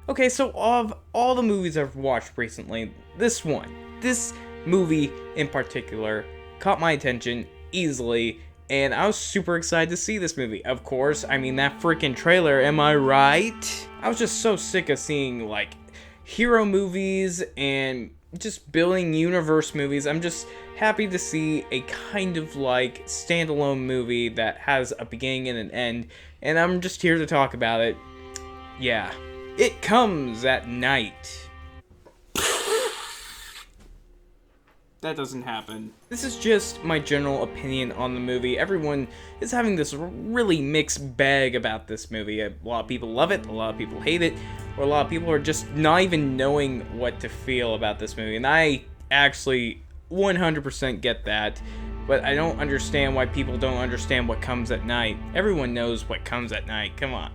Okay, so of all the movies I've watched recently, this movie in particular, caught my attention easily, and I was super excited to see this movie. Of course, I mean, that freaking trailer, am I right? I was just so sick of seeing, like, hero movies and just building universe movies. I'm just happy to see a kind of like standalone movie that has a beginning and an end, and I'm just here to talk about it. Yeah. It Comes at Night. That doesn't happen. This is just my general opinion on the movie. Everyone is having this really mixed bag about this movie. A lot of people love it, a lot of people hate it, or a lot of people are just not even knowing what to feel about this movie. And I actually 100% get that, but I don't understand why people don't understand what comes at night. Everyone knows what comes at night. Come on.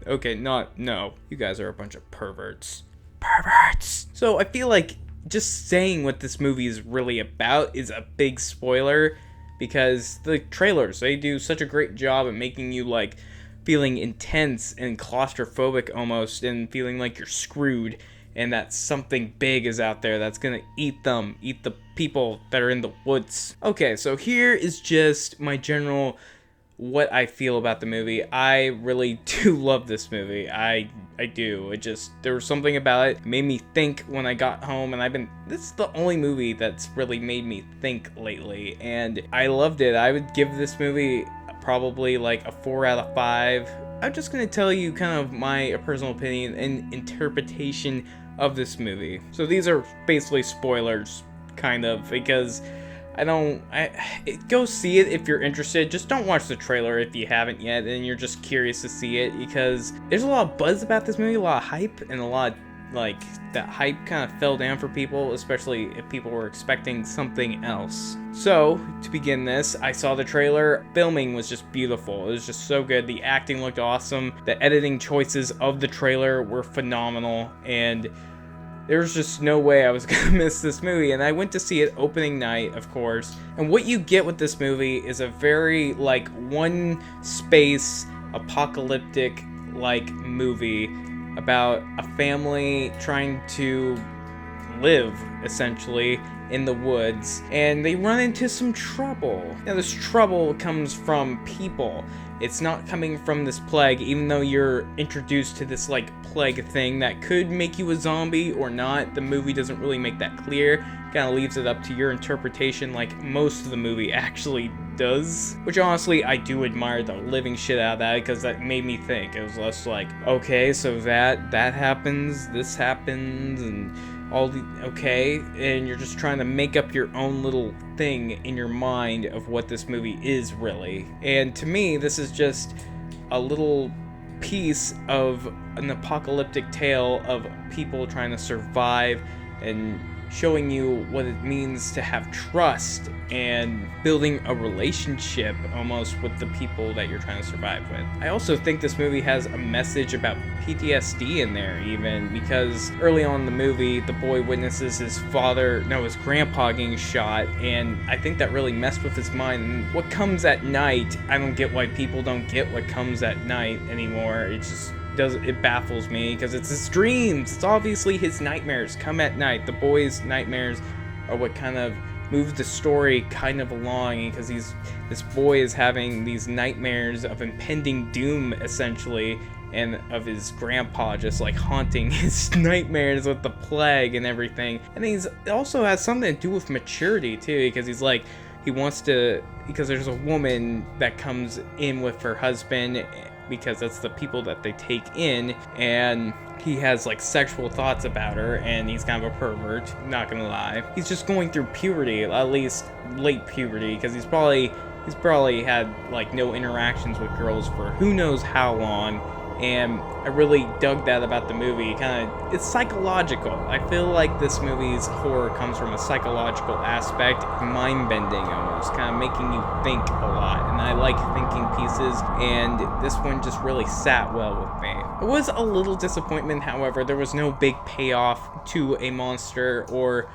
Okay, no. You guys are a bunch of perverts. Perverts! So I feel like just saying what this movie is really about is a big spoiler, because the trailers, they do such a great job at making you, like, feeling intense and claustrophobic almost, and feeling like you're screwed, and that something big is out there that's gonna eat the people that are in the woods. Okay, so here is just my general what I feel about the movie. I really do love this movie. I do. There was something about it made me think when I got home, and this is the only movie that's really made me think lately, and I loved it. I would give this movie probably like a 4 out of 5. I'm just gonna tell you kind of my personal opinion and interpretation of this movie. So these are basically spoilers, kind of, because go see it if you're interested. Just don't watch the trailer if you haven't yet and you're just curious to see it, because there's a lot of buzz about this movie, a lot of hype, and a lot of, like, that hype kind of fell down for people, especially if people were expecting something else. So, to begin this, I saw the trailer. Filming was just beautiful. It was just so good. The acting looked awesome. The editing choices of the trailer were phenomenal, and there was just no way I was gonna miss this movie, and I went to see it opening night, of course. And what you get with this movie is a very, like, one space, apocalyptic, like, movie about a family trying to live, essentially, in the woods, and they run into some trouble. Now, this trouble comes from people. It's not coming from this plague, even though you're introduced to this, like, plague thing that could make you a zombie or not. The movie doesn't really make that clear. Kind of leaves it up to your interpretation, like most of the movie actually does. Which, honestly, I do admire the living shit out of that, because that made me think. It was less like, okay, so that happens, this happens, and okay, and you're just trying to make up your own little thing in your mind of what this movie is really. And to me, this is just a little piece of an apocalyptic tale of people trying to survive and showing you what it means to have trust and building a relationship almost with the people that you're trying to survive with. I also think this movie has a message about PTSD in there, even, because early on in the movie, the boy witnesses his grandpa getting shot, and I think that really messed with his mind. And what comes at night, I don't get why people don't get what comes at night anymore. It baffles me, because it's his dreams. It's obviously his nightmares come at night. The boy's nightmares are what kind of moves the story kind of along, because this boy is having these nightmares of impending doom, essentially, and of his grandpa just, like, haunting his nightmares with the plague and everything. And it also has something to do with maturity too, because because there's a woman that comes in with her husband, because that's the people that they take in, and he has, like, sexual thoughts about her, and he's kind of a pervert, not gonna lie. He's just going through puberty, at least late puberty, because he's probably had, like, no interactions with girls for who knows how long. And I really dug that about the movie. It's psychological. I feel like this movie's horror comes from a psychological aspect, mind-bending almost, kind of making you think a lot. And I like thinking pieces, and this one just really sat well with me. It was a little disappointment, however. There was no big payoff to a monster or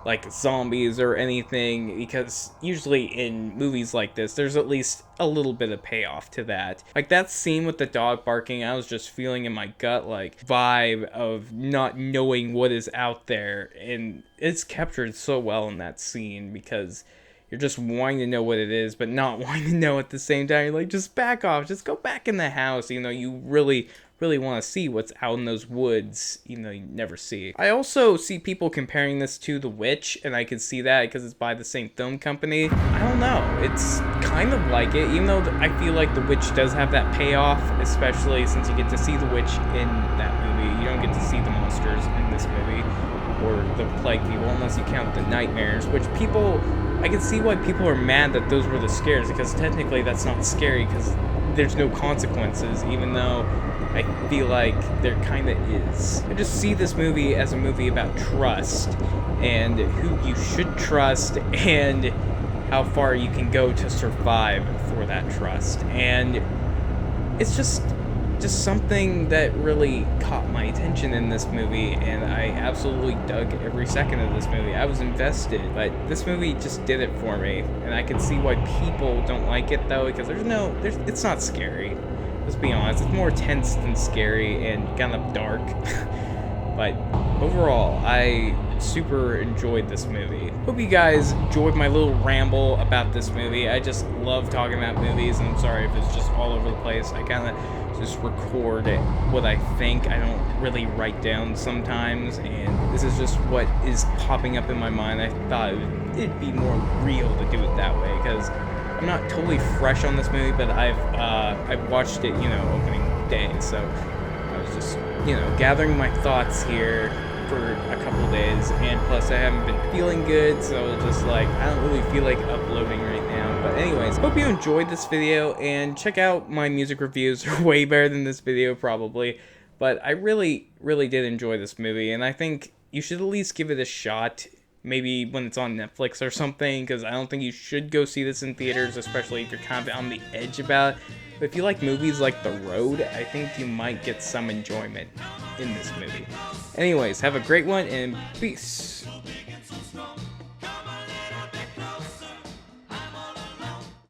like zombies or anything, because usually in movies like this there's at least a little bit of payoff to that. Like that scene with the dog barking, I was just feeling in my gut like vibe of not knowing what is out there, and it's captured so well in that scene because you're just wanting to know what it is but not wanting to know at the same time. You're like, just back off, just go back in the house, you know, you really want to see what's out in those woods, even though you never see. I also see people comparing this to The Witch, and I can see that because it's by the same film company. I don't know, it's kind of like it, even though I feel like The Witch does have that payoff, especially since you get to see the witch in that movie. You don't get to see the monsters in this movie, or the plague people, unless you count the nightmares, which I can see why people are mad that those were the scares, because technically that's not scary because there's no consequences, even though I feel like there kind of is. I just see this movie as a movie about trust, and who you should trust, and how far you can go to survive for that trust. And it's just something that really caught my attention in this movie, and I absolutely dug every second of this movie. I was invested, but this movie just did it for me, and I can see why people don't like it though, because it's not scary. Let's be honest, it's more tense than scary and kind of dark. But overall, I super enjoyed this movie. Hope you guys enjoyed my little ramble about this movie. I just love talking about movies, and I'm sorry if it's just all over the place. I kind of just record what I think. I don't really write down sometimes, and this is just what is popping up in my mind. I thought it'd be more real to do it that way, because I'm not totally fresh on this movie, but I've watched it, you know, opening day, so I was just, you know, gathering my thoughts here for a couple days, and plus I haven't been feeling good, so just like, I don't really feel like uploading right now. But anyways, hope you enjoyed this video, and check out my music reviews. Are way better than this video probably, but I really did enjoy this movie, and I think you should at least give it a shot. Maybe when it's on Netflix or something, because I don't think you should go see this in theaters, especially if you're kind of on the edge about it. But if you like movies like The Road, I think you might get some enjoyment in this movie. Anyways, have a great one, and peace.